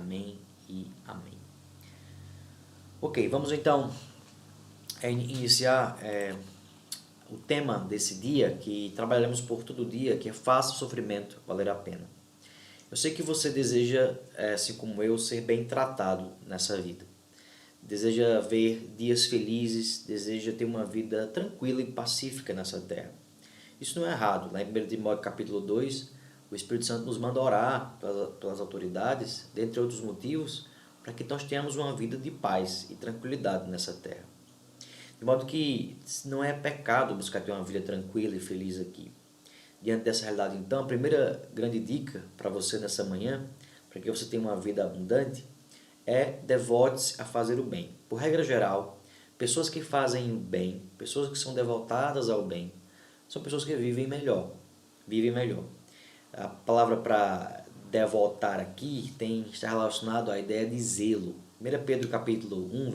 Amém e amém. Ok, vamos então iniciar o tema desse dia, que trabalharemos por todo dia, que é faça o sofrimento valer a pena. Eu sei que você deseja, assim como eu, ser bem tratado nessa vida. Deseja ver dias felizes, deseja ter uma vida tranquila e pacífica nessa terra. Isso não é errado. Lá em 1 Timóteo capítulo 2, o Espírito Santo nos manda orar pelas autoridades, dentre outros motivos, para que nós tenhamos uma vida de paz e tranquilidade nessa terra. De modo que não é pecado buscar ter uma vida tranquila e feliz aqui. Diante dessa realidade, então, a primeira grande dica para você nessa manhã, para que você tenha uma vida abundante, é devote-se a fazer o bem. Por regra geral, pessoas que fazem o bem, pessoas que são devotadas ao bem, são pessoas que vivem melhor. Vivem melhor. A palavra para devotar aqui está relacionado à ideia de zelo. 1 Pedro capítulo 1,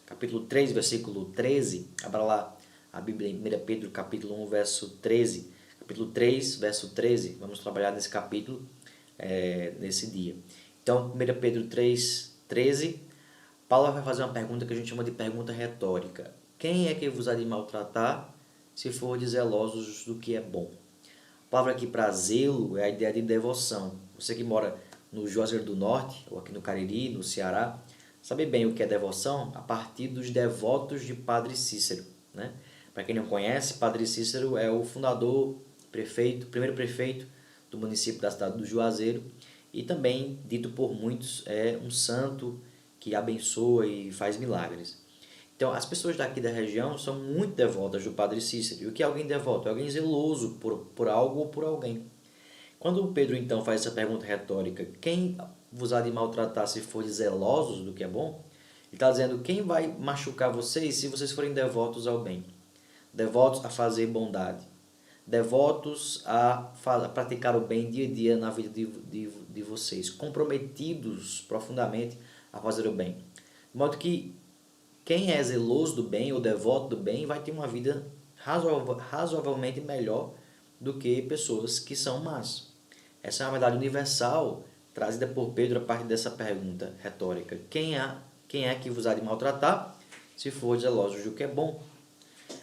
capítulo 3, versículo 13. Abra lá a Bíblia em 1 Pedro capítulo 1, verso 13. Capítulo 3, verso 13. Vamos trabalhar nesse capítulo nesse dia. Então, 1 Pedro 3, 13. Paulo vai fazer uma pergunta que a gente chama de pergunta retórica. Quem é que vos há de maltratar se fordes zelosos do que é bom? A palavra aqui para zelo é a ideia de devoção. Você que mora no Juazeiro do Norte, ou aqui no Cariri, no Ceará, sabe bem o que é devoção? A partir dos devotos de Padre Cícero, né? Para quem não conhece, Padre Cícero é o fundador, primeiro prefeito do município da cidade do Juazeiro, e também, dito por muitos, é um santo que abençoa e faz milagres. Então, as pessoas daqui da região são muito devotas do Padre Cícero. E o que é alguém devoto? É alguém zeloso por algo ou por alguém. Quando o Pedro, então, faz essa pergunta retórica, quem vos há de maltratar se forem zelosos do que é bom? Ele está dizendo, quem vai machucar vocês se vocês forem devotos ao bem? Devotos a fazer bondade. Devotos a praticar o bem dia a dia na vida de vocês. Comprometidos profundamente a fazer o bem. De modo que quem é zeloso do bem ou devoto do bem vai ter uma vida razoavelmente melhor do que pessoas que são más. Essa é uma verdade universal trazida por Pedro a partir dessa pergunta retórica. Quem é que vos há de maltratar se for zelosos do que é bom?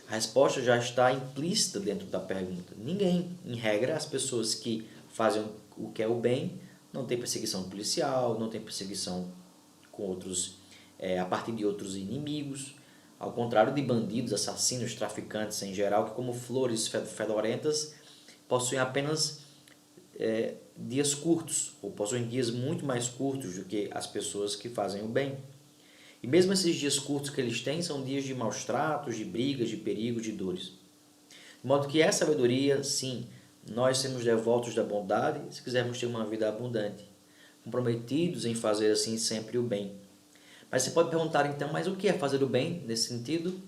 A resposta já está implícita dentro da pergunta. Ninguém. Em regra, as pessoas que fazem o que é o bem não têm perseguição policial, não têm perseguição com outros, a partir de outros inimigos. Ao contrário de bandidos, assassinos, traficantes em geral, que como flores fedorentas possuem apenas dias curtos, ou possuem dias muito mais curtos do que as pessoas que fazem o bem. E mesmo esses dias curtos que eles têm são dias de maus tratos, de brigas, de perigos, de dores. De modo que é sabedoria, sim, nós sermos devotos da bondade se quisermos ter uma vida abundante, comprometidos em fazer assim sempre o bem. Mas você pode perguntar então, mas o que é fazer o bem nesse sentido?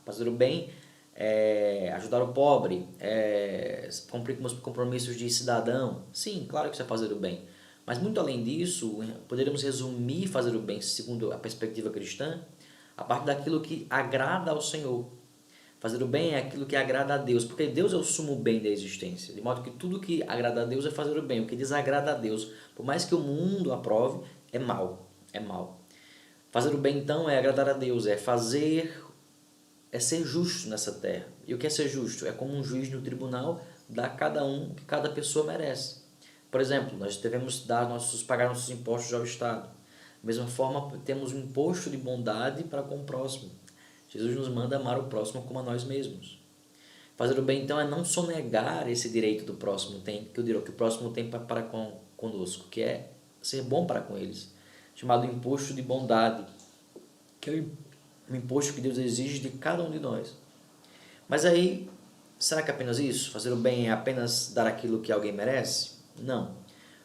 Fazer o bem é ajudar o pobre, é cumprir com os compromissos de cidadão. Sim, claro que isso é fazer o bem. Mas muito além disso, poderíamos resumir fazer o bem, segundo a perspectiva cristã, a partir daquilo que agrada ao Senhor. Fazer o bem é aquilo que agrada a Deus, porque Deus é o sumo bem da existência. De modo que tudo que agrada a Deus é fazer o bem. O que desagrada a Deus, por mais que o mundo aprove, é mal. É mal. Fazer o bem, então, é agradar a Deus, é ser justo nessa terra. E o que é ser justo? É como um juiz no tribunal dar a cada um o que cada pessoa merece. Por exemplo, nós devemos pagar nossos impostos ao Estado. Da mesma forma, temos um imposto de bondade para com o próximo. Jesus nos manda amar o próximo como a nós mesmos. Fazer o bem, então, é não sonegar esse direito que o próximo tem para conosco, que é ser bom para com eles, chamado imposto de bondade, que é o imposto que Deus exige de cada um de nós. Mas aí, será que é apenas isso? Fazer o bem é apenas dar aquilo que alguém merece? Não.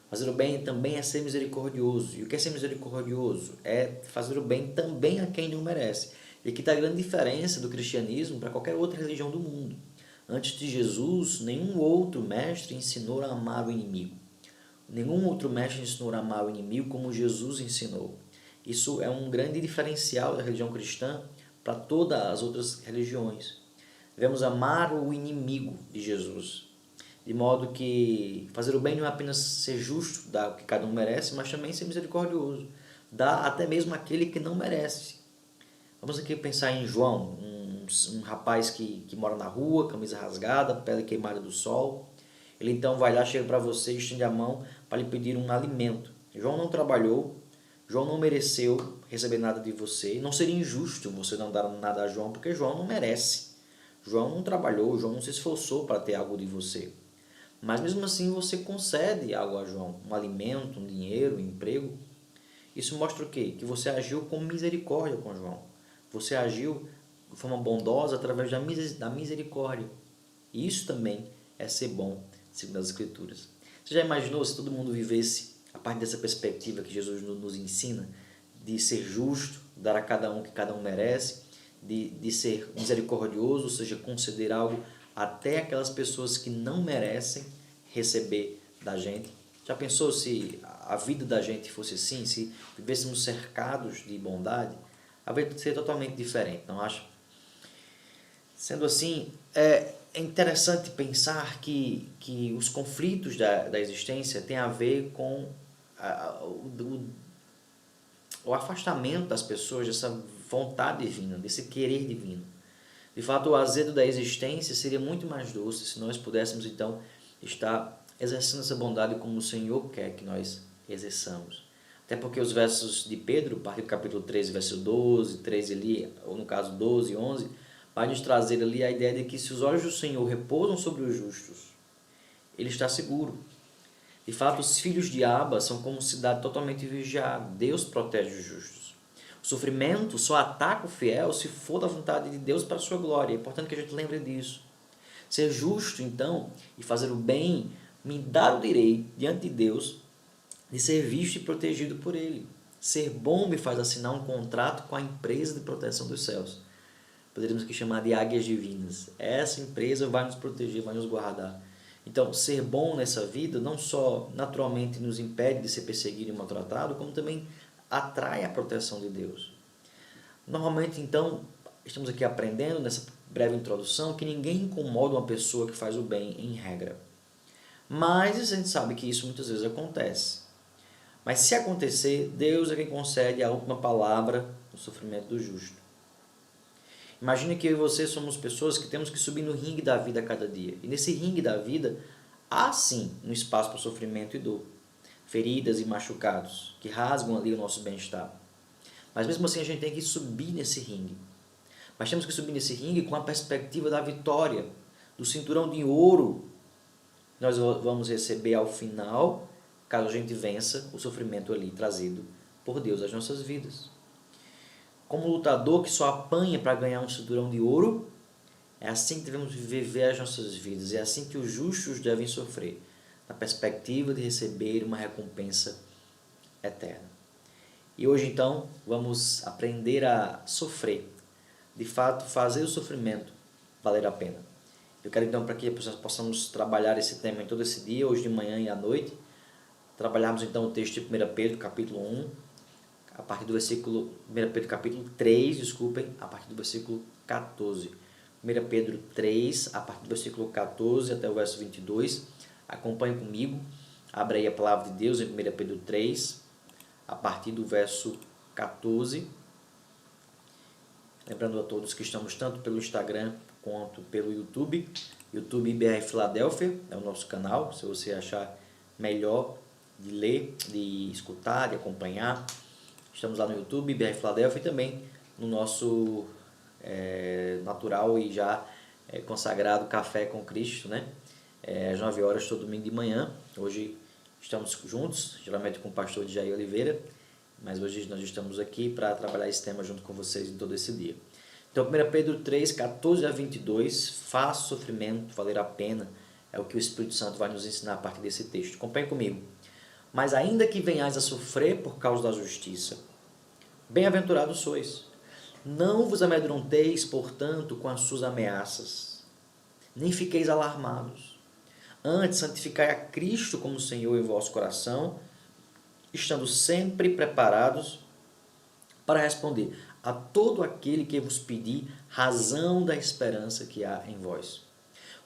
Fazer o bem também é ser misericordioso. E o que é ser misericordioso? É fazer o bem também a quem não merece. E aqui está a grande diferença do cristianismo para qualquer outra religião do mundo. Antes de Jesus, nenhum outro mestre ensinou a amar o inimigo. Nenhum outro mestre ensinou a amar o inimigo como Jesus ensinou. Isso é um grande diferencial da religião cristã para todas as outras religiões. Devemos amar o inimigo de Jesus. de modo que fazer o bem não é apenas ser justo, dar o que cada um merece, mas também ser misericordioso, dar até mesmo aquele que não merece. Vamos aqui pensar em João, um rapaz que mora na rua, camisa rasgada, pele queimada do sol. Ele então vai lá, chega para você, estende a mão para lhe pedir um alimento. João não trabalhou, João não mereceu receber nada de você. Não seria injusto você não dar nada a João, porque João não merece. João não trabalhou, João não se esforçou para ter algo de você. Mas mesmo assim você concede algo a João, um alimento, um dinheiro, um emprego. Isso mostra o quê? Que você agiu com misericórdia com João. Você agiu de forma bondosa através da misericórdia. E isso também é ser bom, segundo as Escrituras. Você já imaginou se todo mundo vivesse a partir dessa perspectiva que Jesus nos ensina, de ser justo, dar a cada um o que cada um merece, de ser misericordioso, ou seja, conceder algo até aquelas pessoas que não merecem receber da gente? Já pensou se a vida da gente fosse assim, se vivêssemos cercados de bondade? A vida seria totalmente diferente, não acha? Sendo assim, é interessante pensar que os conflitos da existência têm a ver com o afastamento das pessoas dessa vontade divina, desse querer divino. De fato, o azedo da existência seria muito mais doce se nós pudéssemos, então, estar exercendo essa bondade como o Senhor quer que nós exerçamos. Até porque os versos de Pedro, a partir do capítulo 13, verso 12, 13 ali, ou no caso 12 e 11, vai nos trazer ali a ideia de que se os olhos do Senhor repousam sobre os justos, ele está seguro. De fato, os filhos de Abba são como cidade totalmente vigiada. Deus protege os justos. O sofrimento só ataca o fiel se for da vontade de Deus para a sua glória. É importante que a gente lembre disso. Ser justo, então, e fazer o bem, me dá o direito, diante de Deus, de ser visto e protegido por Ele. Ser bom me faz assinar um contrato com a empresa de proteção dos céus. Poderíamos aqui chamar de águias divinas. Essa empresa vai nos proteger, vai nos guardar. Então, ser bom nessa vida não só naturalmente nos impede de ser perseguido e maltratado, como também atrai a proteção de Deus. Normalmente, então, estamos aqui aprendendo nessa breve introdução que ninguém incomoda uma pessoa que faz o bem em regra. Mas a gente sabe que isso muitas vezes acontece. Mas se acontecer, Deus é quem concede a última palavra no sofrimento do justo. Imagine que eu e você somos pessoas que temos que subir no ringue da vida a cada dia. E nesse ringue da vida, há sim um espaço para sofrimento e dor. Feridas e machucados, que rasgam ali o nosso bem-estar. Mas mesmo assim a gente tem que subir nesse ringue. Mas temos que subir nesse ringue com a perspectiva da vitória, do cinturão de ouro que nós vamos receber ao final, caso a gente vença o sofrimento ali trazido por Deus às nossas vidas. Como lutador que só apanha para ganhar um cinturão de ouro, é assim que devemos viver as nossas vidas, é assim que os justos devem sofrer, na perspectiva de receber uma recompensa eterna. E hoje então vamos aprender a sofrer, de fato fazer o sofrimento valer a pena. Eu quero então para que possamos trabalhar esse tema em todo esse dia, hoje de manhã e à noite, trabalharmos então o texto de 1 Pedro capítulo 1, a partir do versículo 1 Pedro capítulo 3, a partir do versículo 14. 1 Pedro 3, a partir do versículo 14 até o verso 22. Acompanhe comigo, abra aí a palavra de Deus em 1 Pedro 3, a partir do verso 14. Lembrando a todos que estamos tanto pelo Instagram quanto pelo YouTube. YouTube BR Filadélfia é o nosso canal, se você achar melhor de ler, de escutar, de acompanhar. Estamos lá no YouTube, BR Filadélfia, e também no nosso natural e já consagrado Café com Cristo, né? Às 9 horas, todo domingo de manhã. Hoje estamos juntos, geralmente com o pastor Jair Oliveira, mas hoje nós estamos aqui para trabalhar esse tema junto com vocês em todo esse dia. Então, 1 Pedro 3, 14 a 22, faça o sofrimento valer a pena, é o que o Espírito Santo vai nos ensinar a partir desse texto. Acompanhe comigo. Mas ainda que venhais a sofrer por causa da justiça, bem-aventurados sois. Não vos amedronteis, portanto, com as suas ameaças, nem fiqueis alarmados. Antes, santificai a Cristo como Senhor em vosso coração, estando sempre preparados para responder a todo aquele que vos pedir razão da esperança que há em vós.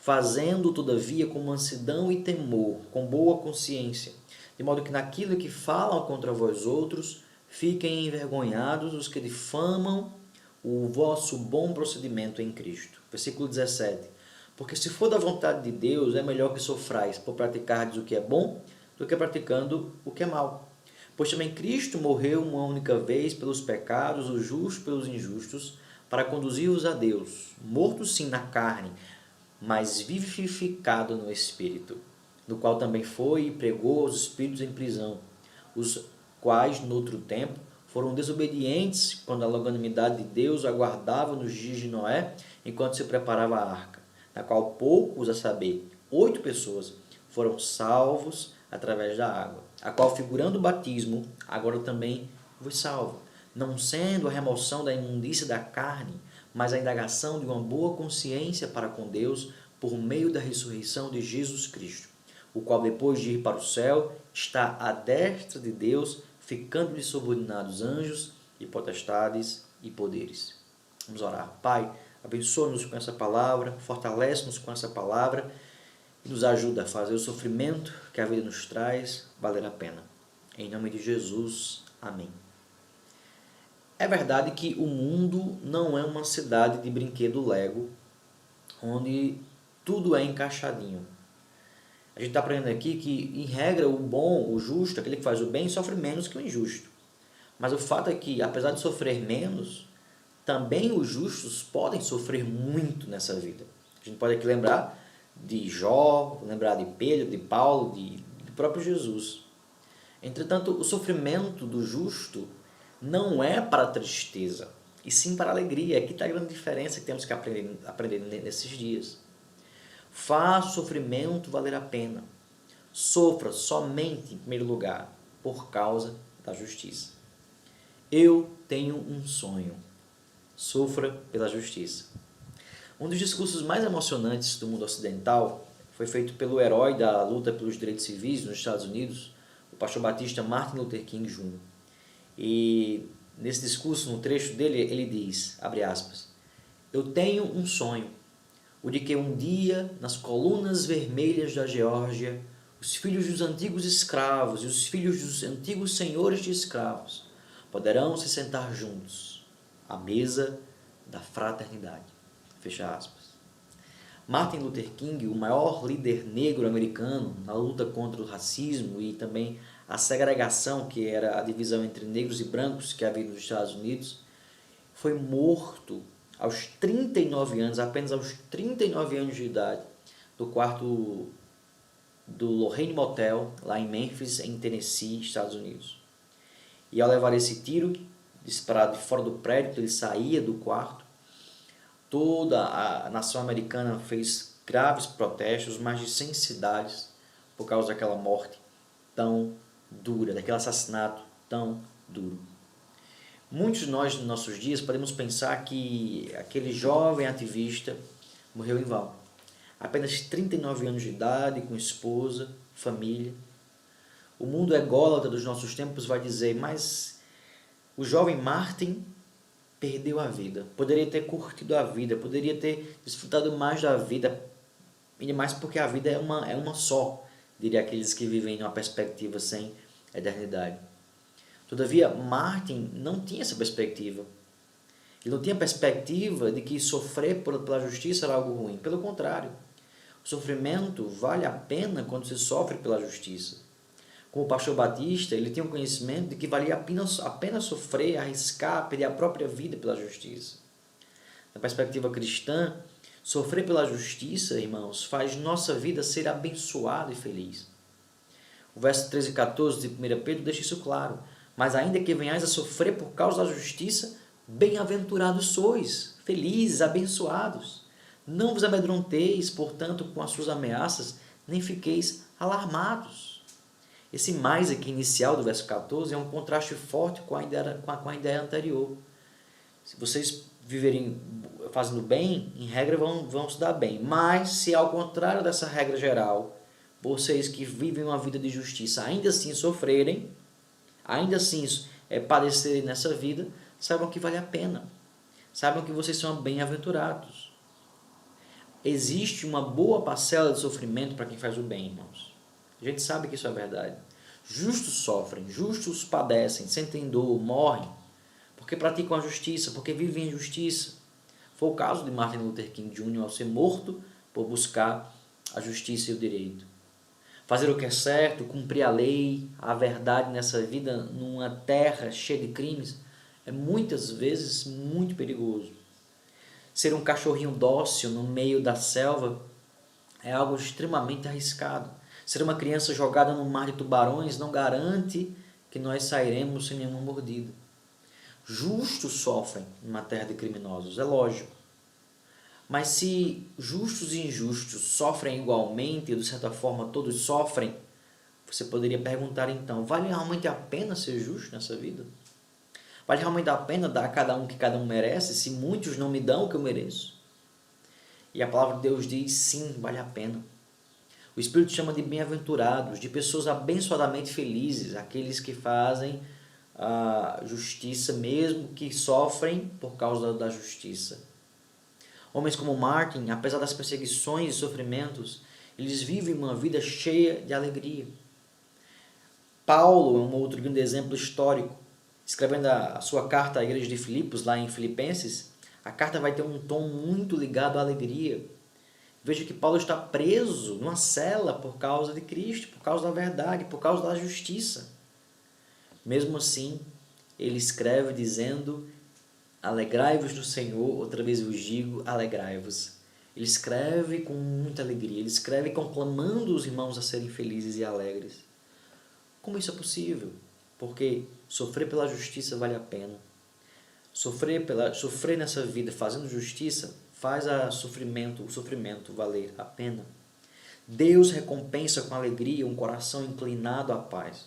fazendo, todavia, com mansidão e temor, com boa consciência, de modo que naquilo que falam contra vós outros, fiquem envergonhados os que difamam o vosso bom procedimento em Cristo. Versículo 17. Porque se for da vontade de Deus, é melhor que sofrais por praticardes o que é bom, do que praticando o que é mal. Pois também Cristo morreu uma única vez pelos pecados, o justo pelos injustos, para conduzir-vos a Deus, morto sim na carne, mas vivificado no Espírito, no qual também foi e pregou aos espíritos em prisão, os quais, noutro tempo, foram desobedientes quando a longanimidade de Deus aguardava nos dias de Noé, enquanto se preparava a arca, na qual poucos, a saber, 8 pessoas, foram salvos através da água, a qual, figurando o batismo, agora também vos salva, não sendo a remoção da imundícia da carne, mas a indagação de uma boa consciência para com Deus por meio da ressurreição de Jesus Cristo, o qual, depois de ir para o céu, está à destra de Deus, ficando-lhe subordinados anjos e potestades e poderes. Vamos orar. Pai, abençoa-nos com essa palavra, fortalece-nos com essa palavra e nos ajuda a fazer o sofrimento que a vida nos traz valer a pena. Em nome de Jesus. Amém. É verdade que o mundo não é uma cidade de brinquedo Lego, onde tudo é encaixadinho. A gente está aprendendo aqui que, em regra, o bom, o justo, aquele que faz o bem, sofre menos que o injusto. Mas o fato é que, apesar de sofrer menos, também os justos podem sofrer muito nessa vida. A gente pode aqui lembrar de Jó, lembrar de Pedro, de Paulo, de próprio Jesus. Entretanto, o sofrimento do justo não é para a tristeza, e sim para a alegria. Aqui está a grande diferença que temos que aprender nesses dias. Faça o sofrimento valer a pena. Sofra somente, em primeiro lugar, por causa da justiça. Eu tenho um sonho. Sofra pela justiça. Um dos discursos mais emocionantes do mundo ocidental foi feito pelo herói da luta pelos direitos civis nos Estados Unidos, o pastor batista Martin Luther King Jr. E nesse discurso, no trecho dele, ele diz, abre aspas, eu tenho um sonho, o de que um dia, nas colunas vermelhas da Geórgia, os filhos dos antigos escravos e os filhos dos antigos senhores de escravos poderão se sentar juntos à mesa da fraternidade. Fecha aspas. Martin Luther King, o maior líder negro americano na luta contra o racismo e também a segregação, que era a divisão entre negros e brancos que havia nos Estados Unidos, foi morto aos 39 anos, apenas aos 39 anos de idade, do quarto do Lorraine Motel, lá em Memphis, em Tennessee, Estados Unidos. E ao levar esse tiro, disparado de fora do prédio, ele saía do quarto. Toda a nação americana fez graves protestos, mais de 100 cidades, por causa daquela morte tão dura, daquele assassinato tão duro. Muitos de nós, nos nossos dias, podemos pensar que aquele jovem ativista morreu em vão. Apenas 39 anos de idade, com esposa, família. O mundo ególatra dos nossos tempos vai dizer, mas o jovem Martin perdeu a vida. Poderia ter curtido a vida, poderia ter desfrutado mais da vida, e mais porque a vida é uma só, diria aqueles que vivem numa perspectiva sem eternidade. Todavia, Martin não tinha essa perspectiva. Ele não tinha perspectiva de que sofrer pela justiça era algo ruim. Pelo contrário, o sofrimento vale a pena quando se sofre pela justiça. Como o pastor Batista, ele tinha um conhecimento de que valia apenas sofrer, arriscar, perder a própria vida pela justiça. Na perspectiva cristã, sofrer pela justiça, irmãos, faz nossa vida ser abençoada e feliz. O verso 13 e 14 de 1 Pedro deixa isso claro. Mas ainda que venhais a sofrer por causa da justiça, bem-aventurados sois, felizes, abençoados. Não vos amedronteis, portanto, com as suas ameaças, nem fiqueis alarmados. Esse mais aqui inicial do verso 14 é um contraste forte com a ideia anterior. Se vocês viverem fazendo bem, em regra vão se dar bem. Mas se ao contrário dessa regra geral, vocês que vivem uma vida de justiça ainda assim sofrerem, ainda assim padecerem nessa vida, saibam que vale a pena. Saibam que vocês são bem-aventurados. existe uma boa parcela de sofrimento para quem faz o bem, irmãos. A gente sabe que isso é verdade. Justos sofrem, justos padecem, sentem dor, morrem, porque praticam a justiça, porque vivem a justiça. Foi o caso de Martin Luther King Jr. ao ser morto por buscar a justiça e o direito. Fazer o que é certo, cumprir a lei, a verdade nessa vida, numa terra cheia de crimes, é muitas vezes muito perigoso. Ser um cachorrinho dócil no meio da selva é algo extremamente arriscado. Ser uma criança jogada no mar de tubarões não garante que nós sairemos sem nenhuma mordida. Justos sofrem numa terra de criminosos, é lógico. Mas se justos e injustos sofrem igualmente, e de certa forma todos sofrem, você poderia perguntar então, vale realmente a pena ser justo nessa vida? Vale realmente a pena dar a cada um o que cada um merece, se muitos não me dão o que eu mereço? E a palavra de Deus diz, sim, vale a pena. O Espírito chama de bem-aventurados, de pessoas abençoadamente felizes, aqueles que fazem a justiça mesmo que sofrem por causa da justiça. Homens como Martin, apesar das perseguições e sofrimentos, eles vivem uma vida cheia de alegria. Paulo é um outro grande exemplo histórico. Escrevendo a sua carta à igreja de Filipos, lá em Filipenses, a carta vai ter um tom muito ligado à alegria. Veja que Paulo está preso numa cela por causa de Cristo, por causa da verdade, por causa da justiça. Mesmo assim, ele escreve dizendo, alegrai-vos no Senhor, outra vez vos digo, alegrai-vos. Ele escreve com muita alegria, ele escreve conclamando os irmãos a serem felizes e alegres. Como isso é possível? Porque sofrer pela justiça vale a pena. Sofrer nessa vida fazendo justiça faz o sofrimento valer a pena. Deus recompensa com alegria um coração inclinado à paz.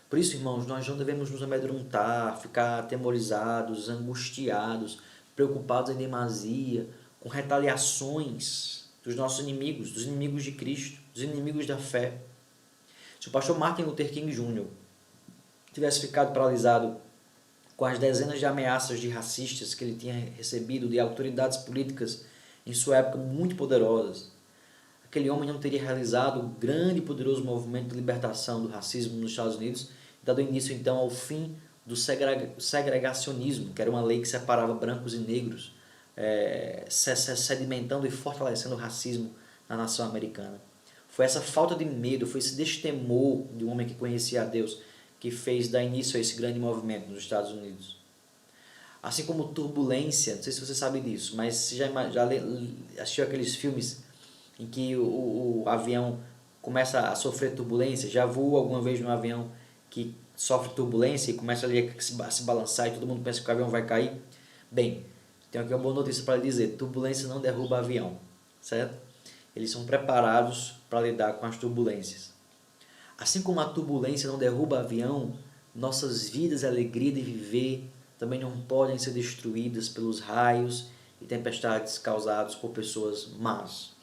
Por isso, irmãos, nós não devemos nos amedrontar, ficar atemorizados, angustiados, preocupados em demasia, com retaliações dos nossos inimigos, dos inimigos de Cristo, dos inimigos da fé. Se o pastor Martin Luther King Jr. tivesse ficado paralisado com as dezenas de ameaças de racistas que ele tinha recebido de autoridades políticas em sua época muito poderosas, aquele homem não teria realizado o grande e poderoso movimento de libertação do racismo nos Estados Unidos, dado início então ao fim do segregacionismo, que era uma lei que separava brancos e negros, sedimentando e fortalecendo o racismo na nação americana. Foi essa falta de medo, foi esse destemor de um homem que conhecia a Deus que fez dar início a esse grande movimento nos Estados Unidos. Assim como Turbulência, não sei se você sabe disso, mas você já assistiu aqueles filmes em que o avião começa a sofrer turbulência? Já voou alguma vez num avião que sofre turbulência e começa ali a se balançar e todo mundo pensa que o avião vai cair? Bem, tenho aqui uma boa notícia para lhe dizer, turbulência não derruba avião, certo? Eles são preparados para lidar com as turbulências. Assim como a turbulência não derruba avião, nossas vidas e a alegria de viver também não podem ser destruídas pelos raios e tempestades causados por pessoas más.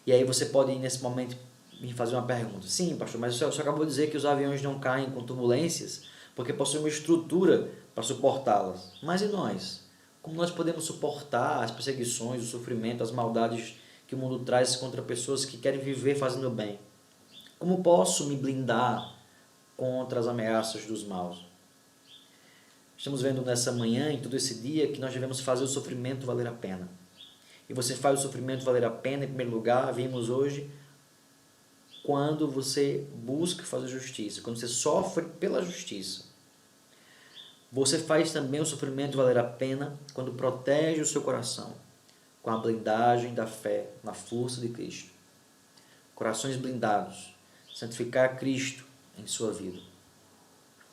E aí você pode, nesse momento, me fazer uma pergunta. Sim, pastor, mas o senhor acabou de dizer que os aviões não caem com turbulências porque possuem uma estrutura para suportá-las. Mas e nós? Como nós podemos suportar as perseguições, o sofrimento, as maldades que o mundo traz contra pessoas que querem viver fazendo bem? Como posso me blindar contra as ameaças dos maus? Estamos vendo nessa manhã, em todo esse dia, que nós devemos fazer o sofrimento valer a pena. E você faz o sofrimento valer a pena, em primeiro lugar, vimos hoje, quando você busca fazer justiça, quando você sofre pela justiça. Você faz também o sofrimento valer a pena quando protege o seu coração com a blindagem da fé na força de Cristo. Corações blindados. Santificar Cristo em sua vida.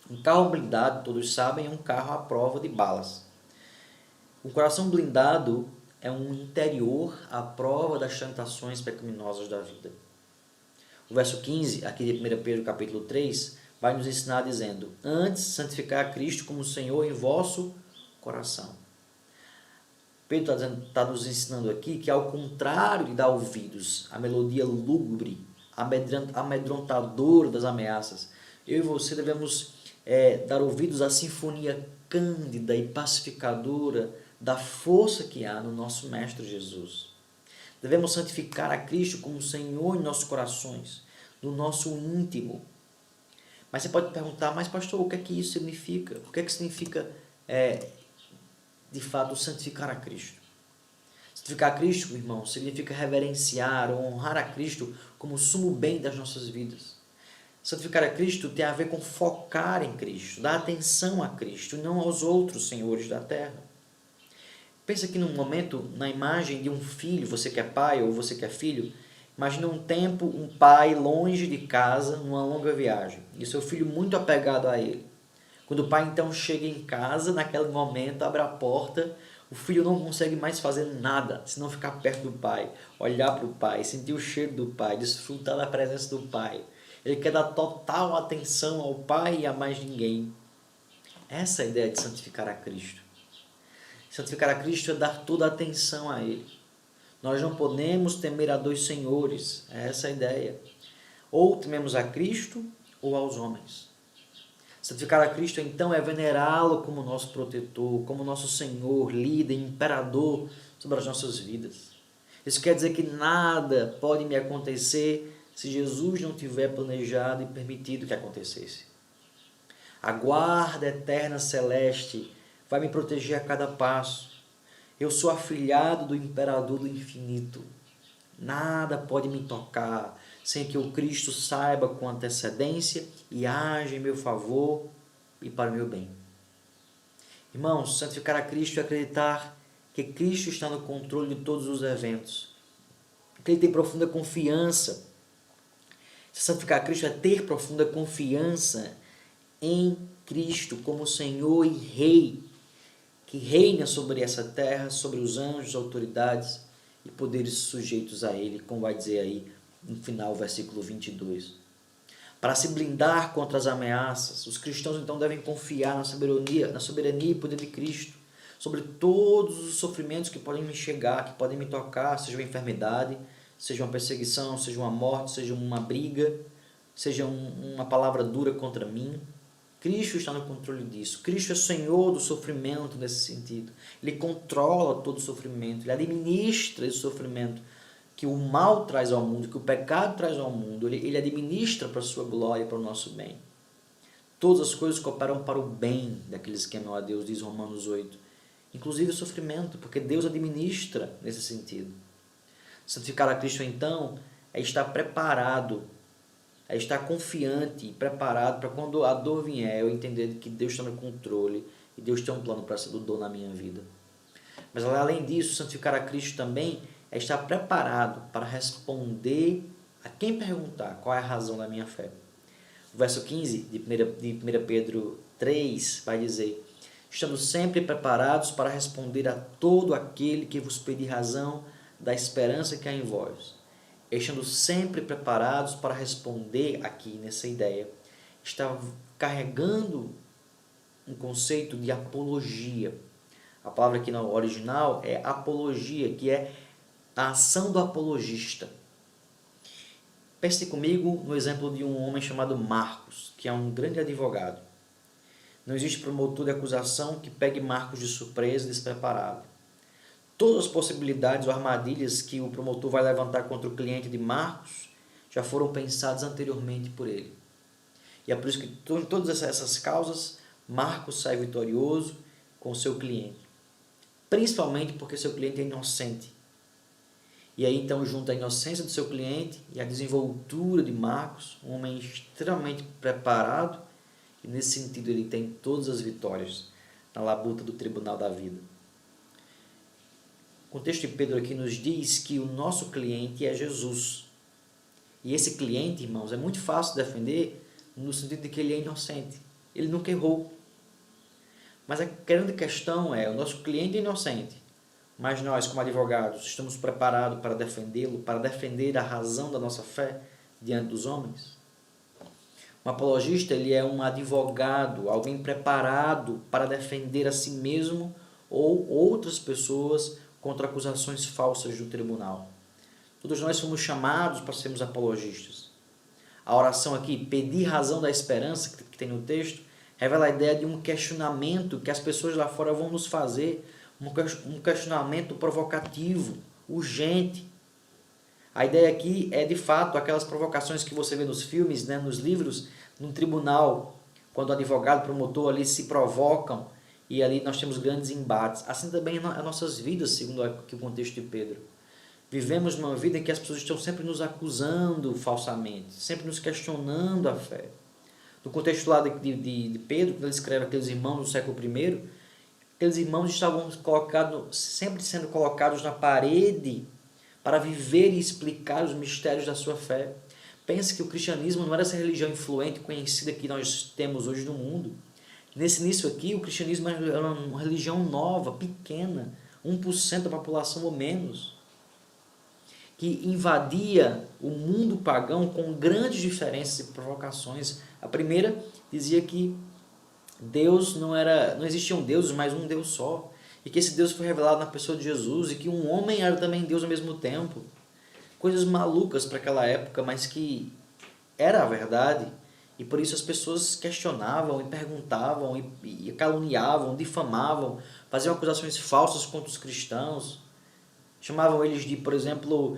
Um carro blindado, todos sabem, é um carro à prova de balas. Um coração blindado é um interior à prova das tentações pecaminosas da vida. O verso 15, aqui de 1 Pedro capítulo 3, vai nos ensinar dizendo, antes santificar Cristo como Senhor em vosso coração. Pedro está nos ensinando aqui que ao contrário de dar ouvidos à melodia lúgubre, amedrontadora das ameaças, eu e você devemos dar ouvidos à sinfonia cândida e pacificadora da força que há no nosso Mestre Jesus. Devemos santificar a Cristo como Senhor em nossos corações, no nosso íntimo. Mas você pode perguntar, mas pastor, o que é que isso significa? O que é que significa, de fato, santificar a Cristo? Santificar a Cristo, irmão, significa reverenciar ou honrar a Cristo como o sumo bem das nossas vidas. Santificar a Cristo tem a ver com focar em Cristo, dar atenção a Cristo e não aos outros senhores da terra. Pensa que num momento, na imagem de um filho, você que é pai ou você que é filho, imagina um tempo, um pai longe de casa, numa longa viagem, e seu filho muito apegado a ele. Quando o pai então chega em casa, naquele momento, abre a porta, o filho não consegue mais fazer nada, senão ficar perto do pai, olhar para o pai, sentir o cheiro do pai, desfrutar da presença do pai. Ele quer dar total atenção ao pai e a mais ninguém. Essa é a ideia de santificar a Cristo. Santificar a Cristo é dar toda a atenção a Ele. Nós não podemos temer a dois senhores, é essa a ideia. Ou tememos a Cristo ou aos homens. Santificar a Cristo, então, é venerá-lo como nosso protetor, como nosso Senhor, líder, imperador sobre as nossas vidas. Isso quer dizer que nada pode me acontecer se Jesus não tiver planejado e permitido que acontecesse. A guarda eterna celeste vai me proteger a cada passo. Eu sou afilhado do imperador do infinito. Nada pode me tocar sem que o Cristo saiba com antecedência e age em meu favor e para o meu bem. Irmãos, santificar a Cristo é acreditar que Cristo está no controle de todos os eventos, que Ele tem profunda confiança. Santificar a Cristo é ter profunda confiança em Cristo como Senhor e Rei, que reina sobre essa terra, sobre os anjos, autoridades e poderes sujeitos a Ele, como vai dizer aí no final, versículo 22. Para se blindar contra as ameaças, os cristãos então devem confiar na soberania e poder de Cristo, sobre todos os sofrimentos que podem me chegar, que podem me tocar, seja uma enfermidade, seja uma perseguição, seja uma morte, seja uma briga, seja uma palavra dura contra mim. Cristo está no controle disso. Cristo é Senhor do sofrimento nesse sentido. Ele controla todo o sofrimento, Ele administra esse sofrimento que o mal traz ao mundo, que o pecado traz ao mundo. Ele administra para a sua glória e para o nosso bem. Todas as coisas cooperam para o bem daqueles que amam a Deus, diz Romanos 8. Inclusive o sofrimento, porque Deus administra nesse sentido. Santificar a Cristo, então, é estar preparado, é estar confiante e preparado para quando a dor vier, eu entender que Deus está no controle e Deus tem um plano para essa dor na minha vida. Mas além disso, santificar a Cristo também é estar preparado para responder a quem perguntar qual é a razão da minha fé. O verso 15 de 1 Pedro 3 vai dizer: estando sempre preparados para responder a todo aquele que vos pedir razão da esperança que há em vós. Estando sempre preparados para responder aqui nessa ideia, está carregando um conceito de apologia. A palavra aqui no original é apologia, que é a ação do apologista. Pense comigo no exemplo de um homem chamado Marcos, que é um grande advogado. Não existe promotor de acusação que pegue Marcos de surpresa e despreparado. Todas as possibilidades ou armadilhas que o promotor vai levantar contra o cliente de Marcos já foram pensadas anteriormente por ele. E é por isso que em todas essas causas, Marcos sai vitorioso com o seu cliente. Principalmente porque seu cliente é inocente. E aí então junta a inocência do seu cliente e a desenvoltura de Marcos, um homem extremamente preparado, e nesse sentido ele tem todas as vitórias na labuta do tribunal da vida. O contexto de Pedro aqui nos diz que o nosso cliente é Jesus. E esse cliente, irmãos, é muito fácil de defender no sentido de que ele é inocente. Ele nunca errou. Mas a grande questão é, o nosso cliente é inocente, mas nós, como advogados, estamos preparados para defendê-lo, para defender a razão da nossa fé diante dos homens? Um apologista, ele é um advogado, alguém preparado para defender a si mesmo ou outras pessoas contra acusações falsas do tribunal. Todos nós fomos chamados para sermos apologistas. A oração aqui, pedir razão da esperança, que tem no texto, revela a ideia de um questionamento que as pessoas lá fora vão nos fazer, um questionamento provocativo, urgente, A ideia aqui é, de fato, aquelas provocações que você vê nos filmes, né, nos livros, num tribunal, quando o advogado e o promotor ali se provocam e ali nós temos grandes embates. Assim também as nossas vidas, segundo aqui o contexto de Pedro. Vivemos numa vida em que as pessoas estão sempre nos acusando falsamente, sempre nos questionando a fé. No contexto lá de Pedro, quando ele escreve aqueles irmãos do século I, aqueles irmãos estavam sempre sendo colocados na parede para viver e explicar os mistérios da sua fé. Pense que o cristianismo não era essa religião influente, conhecida que nós temos hoje no mundo. Nesse início aqui, o cristianismo era uma religião nova, pequena, 1% da população ou menos, que invadia o mundo pagão com grandes diferenças e provocações. A primeira dizia que Deus não existiam deuses, mas um Deus só, e que esse Deus foi revelado na pessoa de Jesus, e que um homem era também Deus ao mesmo tempo. Coisas malucas para aquela época, mas que era a verdade, e por isso as pessoas questionavam e perguntavam, e caluniavam, difamavam, faziam acusações falsas contra os cristãos. Chamavam eles de, por exemplo,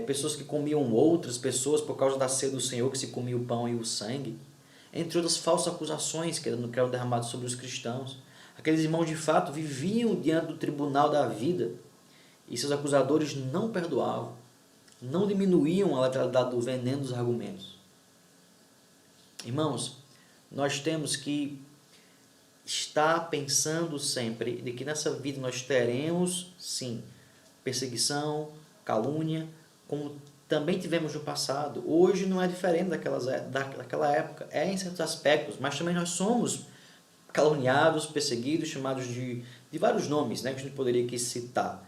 pessoas que comiam outras pessoas por causa da ceia do Senhor, que se comia o pão e o sangue. Entre outras falsas acusações que eram derramadas sobre os cristãos. Aqueles irmãos, de fato, viviam diante do tribunal da vida e seus acusadores não perdoavam, não diminuíam a letalidade do veneno dos argumentos. Irmãos, nós temos que estar pensando sempre de que nessa vida nós teremos, sim, perseguição, calúnia, como também tivemos no passado. Hoje não é diferente daquela época. É em certos aspectos, mas também nós somos caluniados, perseguidos, chamados de vários nomes, né, que a gente poderia aqui citar.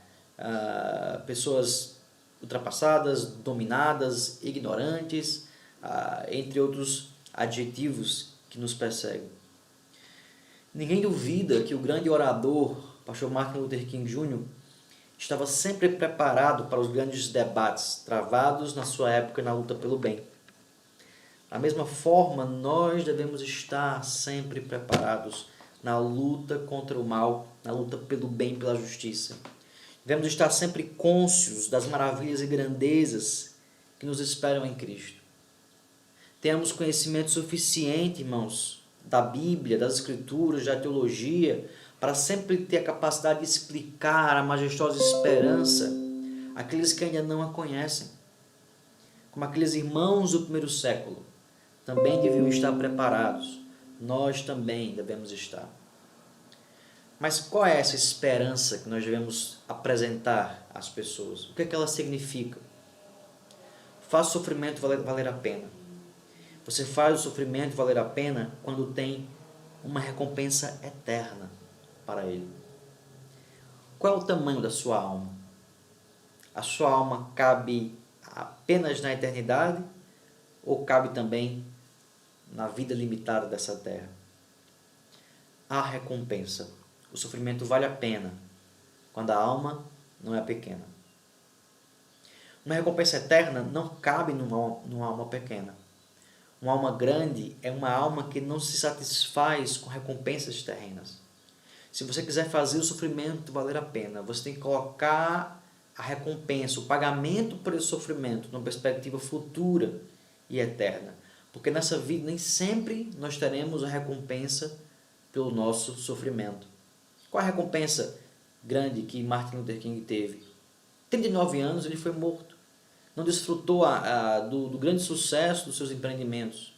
Pessoas ultrapassadas, dominadas, ignorantes, entre outros adjetivos que nos perseguem. Ninguém duvida que o grande orador, pastor Martin Luther King Jr., estava sempre preparado para os grandes debates travados na sua época na luta pelo bem. Da mesma forma, nós devemos estar sempre preparados na luta contra o mal, na luta pelo bem e pela justiça. Devemos estar sempre cônscios das maravilhas e grandezas que nos esperam em Cristo. Tenhamos conhecimento suficiente, irmãos, da Bíblia, das Escrituras, da teologia, para sempre ter a capacidade de explicar a majestosa esperança àqueles que ainda não a conhecem. Como aqueles irmãos do primeiro século também deviam estar preparados, nós também devemos estar. Mas qual é essa esperança que nós devemos apresentar às pessoas? O que é que ela significa? Faz o sofrimento valer a pena. Você faz o sofrimento valer a pena quando tem uma recompensa eterna para ele. Qual é o tamanho da sua alma? A sua alma cabe apenas na eternidade ou cabe também na vida limitada dessa terra? Há recompensa. O sofrimento vale a pena quando a alma não é pequena. Uma recompensa eterna não cabe numa alma pequena. Uma alma grande é uma alma que não se satisfaz com recompensas terrenas. Se você quiser fazer o sofrimento valer a pena, você tem que colocar a recompensa, o pagamento por esse sofrimento numa perspectiva futura e eterna. Porque nessa vida nem sempre nós teremos a recompensa pelo nosso sofrimento. Qual a recompensa grande que Martin Luther King teve? 39 anos ele foi morto. Não desfrutou do grande sucesso dos seus empreendimentos,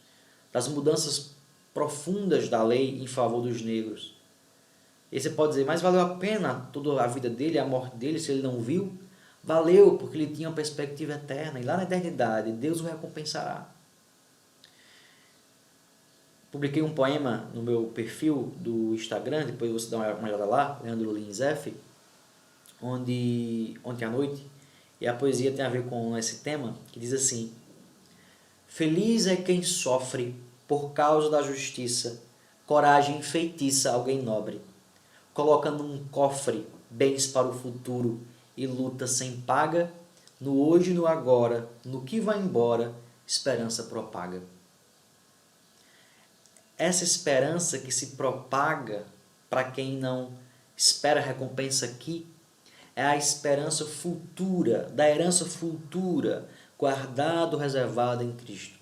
das mudanças profundas da lei em favor dos negros. E você pode dizer, mas valeu a pena toda a vida dele, a morte dele, se ele não viu? Valeu, porque ele tinha uma perspectiva eterna, e lá na eternidade Deus o recompensará. Publiquei um poema no meu perfil do Instagram, depois você dá uma olhada lá, Leandro Lins F, ontem à noite, e a poesia tem a ver com esse tema, que diz assim: feliz é quem sofre por causa da justiça, coragem feitiça alguém nobre, coloca num cofre bens para o futuro e luta sem paga, no hoje e no agora, no que vai embora, esperança propaga. Essa esperança que se propaga para quem não espera recompensa aqui, é a esperança futura, da herança futura, guardado, reservado em Cristo.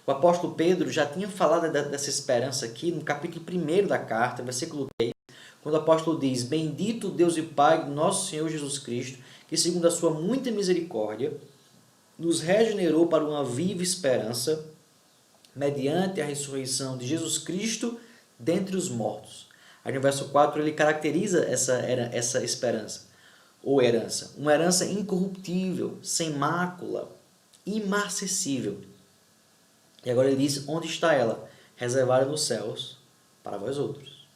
O apóstolo Pedro já tinha falado dessa esperança aqui no capítulo 1 da carta, versículo 3, quando o apóstolo diz: Bendito Deus e Pai do nosso Senhor Jesus Cristo, que segundo a sua muita misericórdia, nos regenerou para uma viva esperança, mediante a ressurreição de Jesus Cristo dentre os mortos. Aí no verso 4 ele caracteriza essa esperança, ou herança. Uma herança incorruptível, sem mácula, imarcessível. E agora ele diz, onde está ela? Reservada nos céus para vós outros.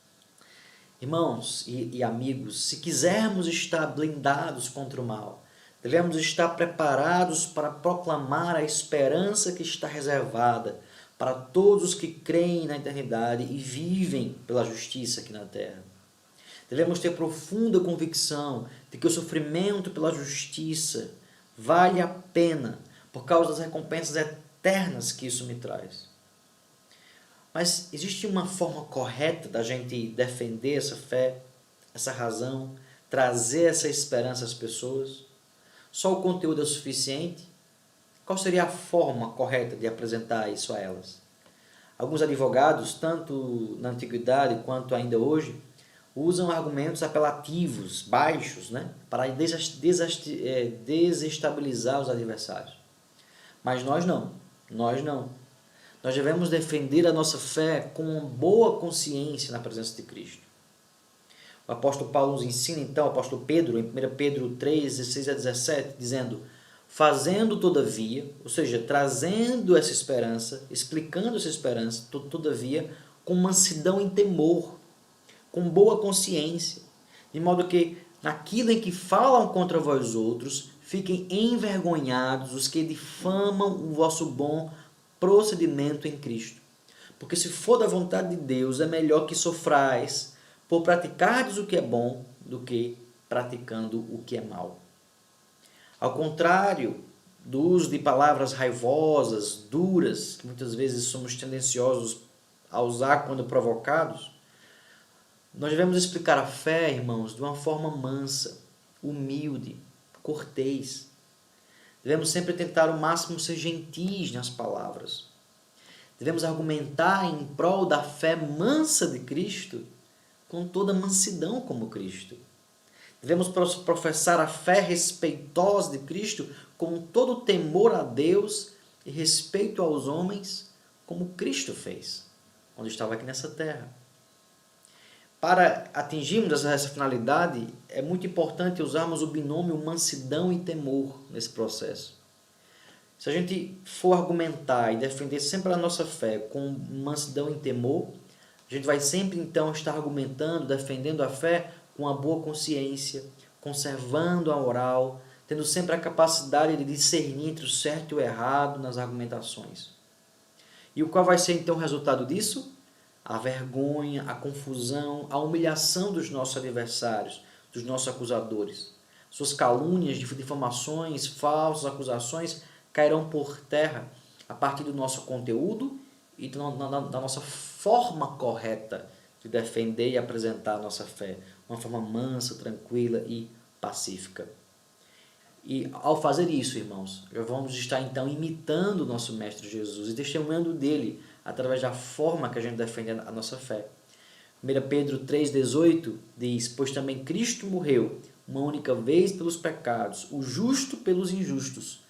Irmãos e amigos, se quisermos estar blindados contra o mal, devemos estar preparados para proclamar a esperança que está reservada para todos os que creem na eternidade e vivem pela justiça aqui na terra. Devemos ter profunda convicção de que o sofrimento pela justiça vale a pena por causa das recompensas eternas que isso me traz. Mas existe uma forma correta da gente defender essa fé, essa razão, trazer essa esperança às pessoas? Só o conteúdo é suficiente? Qual seria a forma correta de apresentar isso a elas? Alguns advogados, tanto na antiguidade quanto ainda hoje, usam argumentos apelativos, baixos, para desestabilizar os adversários. Mas nós não. Nós devemos defender a nossa fé com uma boa consciência na presença de Cristo. O apóstolo Paulo nos ensina, então, o apóstolo Pedro, em 1 Pedro 3, 16 a 17, dizendo: fazendo todavia, ou seja, trazendo essa esperança, explicando essa esperança, todavia, com mansidão e temor, com boa consciência, de modo que, naquilo em que falam contra vós outros, fiquem envergonhados os que difamam o vosso bom procedimento em Cristo. Porque se for da vontade de Deus, é melhor que sofrais por praticardes o que é bom do que praticando o que é mal. Ao contrário do uso de palavras raivosas, duras, que muitas vezes somos tendenciosos a usar quando provocados, nós devemos explicar a fé, irmãos, de uma forma mansa, humilde, cortês. Devemos sempre tentar ao máximo ser gentis nas palavras. Devemos argumentar em prol da fé mansa de Cristo com toda mansidão como Cristo. Devemos professar a fé respeitosa de Cristo com todo temor a Deus e respeito aos homens, como Cristo fez, quando estava aqui nessa terra. Para atingirmos essa finalidade, é muito importante usarmos o binômio mansidão e temor nesse processo. Se a gente for argumentar e defender sempre a nossa fé com mansidão e temor, a gente vai sempre então estar argumentando, defendendo a fé com uma boa consciência, conservando a moral, tendo sempre a capacidade de discernir entre o certo e o errado nas argumentações. E qual vai ser então o resultado disso? A vergonha, a confusão, a humilhação dos nossos adversários, dos nossos acusadores. Suas calúnias, difamações, falsas acusações cairão por terra a partir do nosso conteúdo e da nossa forma correta de defender e apresentar a nossa fé. Uma forma mansa, tranquila e pacífica. E ao fazer isso, irmãos, já vamos estar então imitando o nosso Mestre Jesus e testemunhando dele através da forma que a gente defende a nossa fé. 1 Pedro 3,18 diz: pois também Cristo morreu uma única vez pelos pecados, o justo pelos injustos,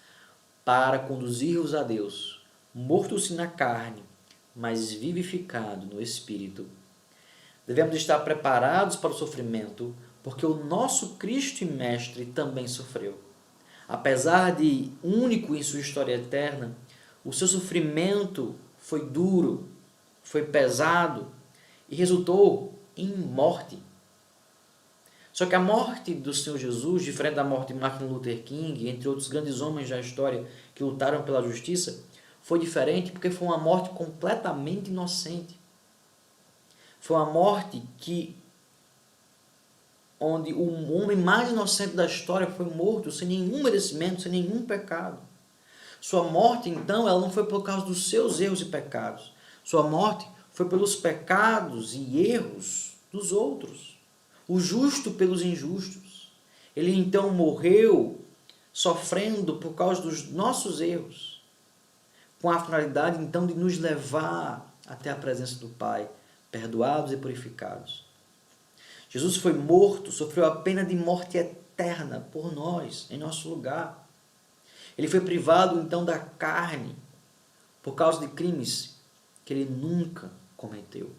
para conduzir-vos a Deus, morto-se na carne, mas vivificado no Espírito. Devemos estar preparados para o sofrimento, porque o nosso Cristo e Mestre também sofreu. Apesar de único em sua história eterna, o seu sofrimento foi duro, foi pesado e resultou em morte. Só que a morte do Senhor Jesus, diferente da morte de Martin Luther King, entre outros grandes homens da história que lutaram pela justiça, foi diferente porque foi uma morte completamente inocente. Foi uma morte onde o homem mais inocente da história foi morto sem nenhum merecimento, sem nenhum pecado. Sua morte, então, ela não foi por causa dos seus erros e pecados. Sua morte foi pelos pecados e erros dos outros. O justo pelos injustos. Ele então morreu sofrendo por causa dos nossos erros, com a finalidade então de nos levar até a presença do Pai, perdoados e purificados. Jesus foi morto, sofreu a pena de morte eterna por nós, em nosso lugar. Ele foi privado então da carne por causa de crimes que ele nunca cometeu.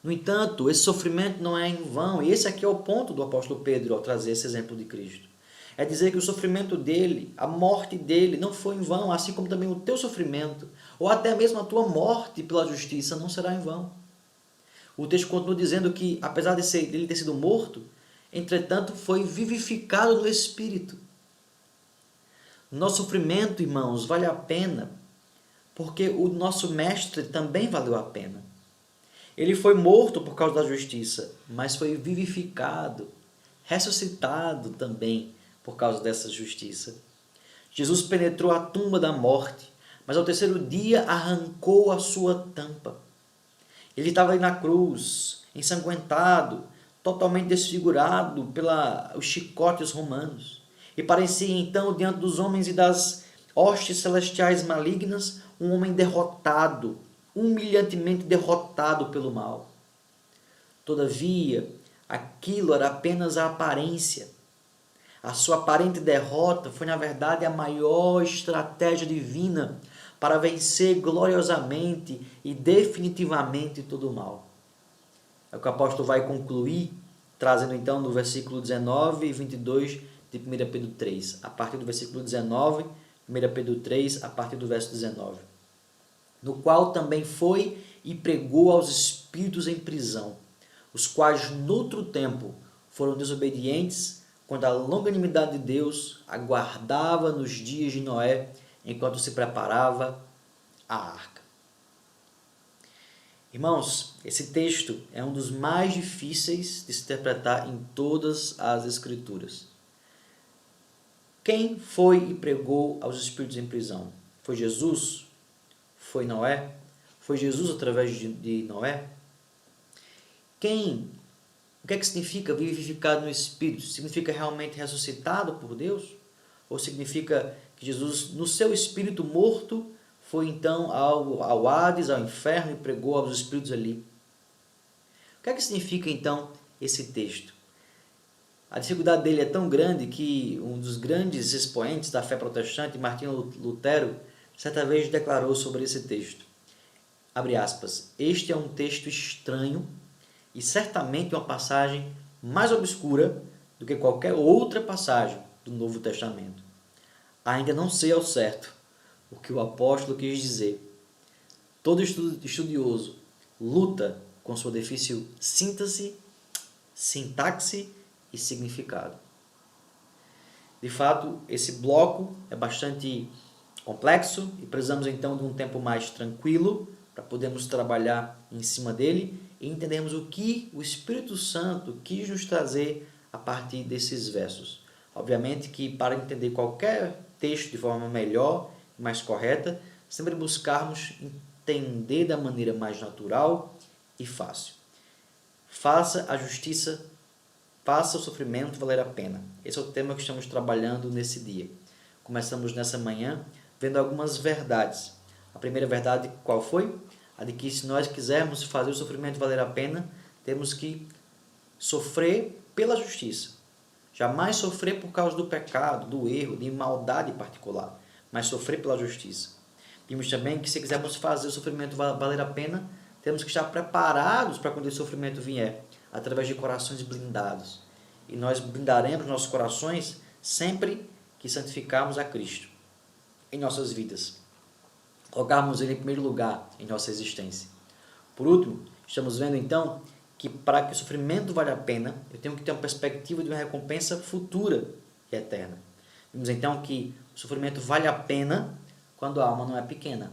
No entanto, esse sofrimento não é em vão, e esse aqui é o ponto do apóstolo Pedro ao trazer esse exemplo de Cristo. É dizer que o sofrimento dele, a morte dele, não foi em vão, assim como também o teu sofrimento, ou até mesmo a tua morte pela justiça, não será em vão. O texto continua dizendo que, apesar de ele ter sido morto, entretanto foi vivificado no Espírito. Nosso sofrimento, irmãos, vale a pena, porque o nosso Mestre também valeu a pena. Ele foi morto por causa da justiça, mas foi vivificado, ressuscitado também por causa dessa justiça. Jesus penetrou a tumba da morte, mas ao terceiro dia arrancou a sua tampa. Ele estava aí na cruz, ensanguentado, totalmente desfigurado pelos chicotes romanos. E parecia então, diante dos homens e das hostes celestiais malignas, um homem derrotado, humilhantemente derrotado pelo mal. Todavia, aquilo era apenas a aparência. A sua aparente derrota foi, na verdade, a maior estratégia divina para vencer gloriosamente e definitivamente todo o mal. É o que o apóstolo vai concluir, trazendo então no versículo 19 e 22 de 1 Pedro 3. A partir do versículo 19, 1 Pedro 3, a partir do verso 19. No qual também foi e pregou aos espíritos em prisão, os quais noutro tempo foram desobedientes, quando a longanimidade de Deus aguardava nos dias de Noé, enquanto se preparava a arca. Irmãos, esse texto é um dos mais difíceis de se interpretar em todas as Escrituras. Quem foi e pregou aos espíritos em prisão? Foi Jesus? Foi Noé? Foi Jesus através de Noé? O que é que significa vivificado no Espírito? Significa realmente ressuscitado por Deus? Ou significa que Jesus, no seu Espírito morto, foi então ao Hades, ao inferno, e pregou aos espíritos ali? O que é que significa então esse texto? A dificuldade dele é tão grande que um dos grandes expoentes da fé protestante, Martinho Lutero, certa vez declarou sobre esse texto, abre aspas, este é um texto estranho e certamente uma passagem mais obscura do que qualquer outra passagem do Novo Testamento. Ainda não sei ao certo o que o apóstolo quis dizer. Todo estudioso luta com sua difícil síntese, sintaxe e significado. De fato, esse bloco é bastante complexo e precisamos então de um tempo mais tranquilo para podermos trabalhar em cima dele e entendermos o que o Espírito Santo quis nos trazer a partir desses versos. Obviamente que para entender qualquer texto de forma melhor e mais correta, sempre buscarmos entender da maneira mais natural e fácil. Faça a justiça, faça o sofrimento valer a pena. Esse é o tema que estamos trabalhando nesse dia. Começamos nessa manhã vendo algumas verdades. A primeira verdade qual foi? A de que se nós quisermos fazer o sofrimento valer a pena, temos que sofrer pela justiça. Jamais sofrer por causa do pecado, do erro, de maldade particular, mas sofrer pela justiça. Vimos também que se quisermos fazer o sofrimento valer a pena, temos que estar preparados para quando esse sofrimento vier, através de corações blindados. E nós blindaremos nossos corações sempre que santificarmos a Cristo em nossas vidas. Colocarmos Ele em primeiro lugar em nossa existência. Por último, estamos vendo então que para que o sofrimento valha a pena, eu tenho que ter uma perspectiva de uma recompensa futura e eterna. Vimos então que o sofrimento vale a pena quando a alma não é pequena.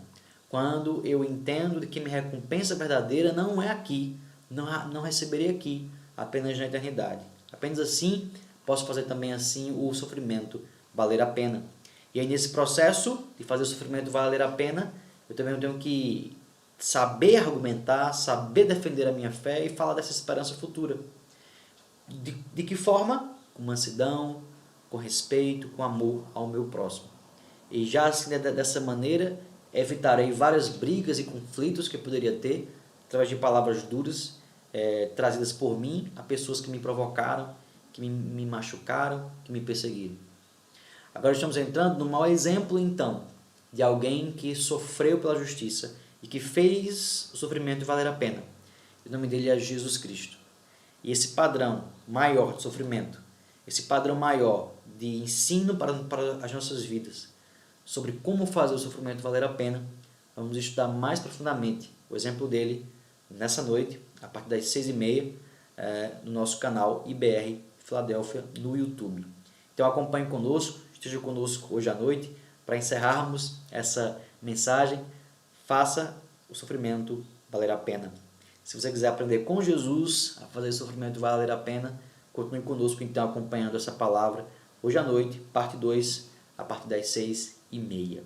Quando eu entendo de que minha recompensa verdadeira não é aqui, não receberei aqui, apenas na eternidade. Apenas assim, posso fazer também assim o sofrimento valer a pena. E aí nesse processo de fazer o sofrimento valer a pena, eu também tenho que saber argumentar, saber defender a minha fé e falar dessa esperança futura. De que forma? com mansidão, com respeito, com amor ao meu próximo. E já assim, dessa maneira, evitarei várias brigas e conflitos que eu poderia ter através de palavras duras trazidas por mim a pessoas que me provocaram, que me machucaram, que me perseguiram. Agora estamos entrando no mau exemplo, então, de alguém que sofreu pela justiça e que fez o sofrimento valer a pena. O nome dele é Jesus Cristo. E esse padrão maior de sofrimento, esse padrão maior de ensino para as nossas vidas, sobre como fazer o sofrimento valer a pena, vamos estudar mais profundamente o exemplo dele nessa noite, a partir das 6h30, no nosso canal IBR Filadélfia no YouTube. Então acompanhe conosco, esteja conosco hoje à noite, para encerrarmos essa mensagem. Faça o sofrimento valer a pena. Se você quiser aprender com Jesus a fazer o sofrimento valer a pena, continue conosco então acompanhando essa palavra hoje à noite, parte 2, a partir das 6h30.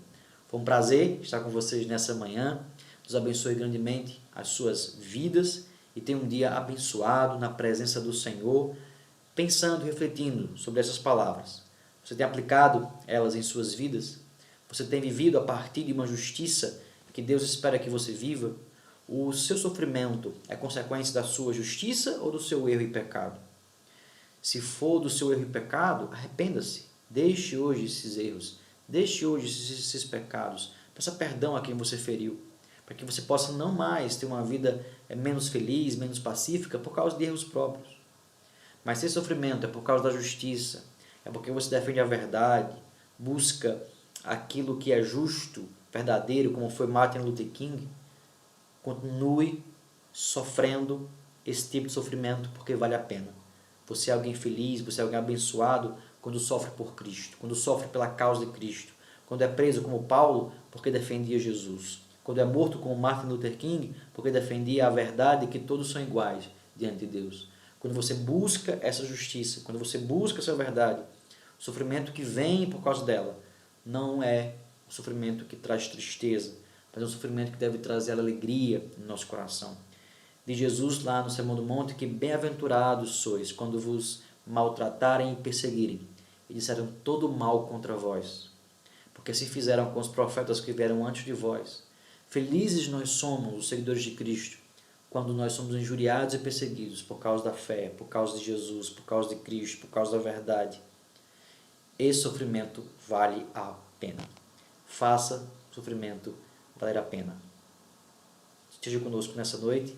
Foi um prazer estar com vocês nessa manhã. Deus abençoe grandemente as suas vidas e tenha um dia abençoado na presença do Senhor, pensando, refletindo sobre essas palavras. Você tem aplicado elas em suas vidas? Você tem vivido a partir de uma justiça que Deus espera que você viva? O seu sofrimento é consequência da sua justiça ou do seu erro e pecado? Se for do seu erro e pecado, arrependa-se. Deixe hoje esses erros. Deixe hoje esses pecados. Peça perdão a quem você feriu, para que você possa não mais ter uma vida menos feliz, menos pacífica por causa de erros próprios. Mas se esse sofrimento é por causa da justiça, é porque você defende a verdade, busca aquilo que é justo, verdadeiro, como foi Martin Luther King, continue sofrendo esse tipo de sofrimento porque vale a pena. Você é alguém feliz, você é alguém abençoado quando sofre por Cristo, quando sofre pela causa de Cristo, quando é preso como Paulo porque defendia Jesus, quando é morto como Martin Luther King porque defendia a verdade que todos são iguais diante de Deus. Quando você busca essa justiça, quando você busca essa verdade, o sofrimento que vem por causa dela não é um sofrimento que traz tristeza, mas é um sofrimento que deve trazer alegria no nosso coração. Diz Jesus lá no Sermão do Monte que bem-aventurados sois quando vos maltratarem e perseguirem e disseram todo mal contra vós, porque assim fizeram com os profetas que vieram antes de vós. Felizes nós somos, os seguidores de Cristo, quando nós somos injuriados e perseguidos por causa da fé, por causa de Jesus, por causa de Cristo, por causa da verdade. Esse sofrimento vale a pena. Faça o sofrimento valer a pena. Esteja conosco nessa noite.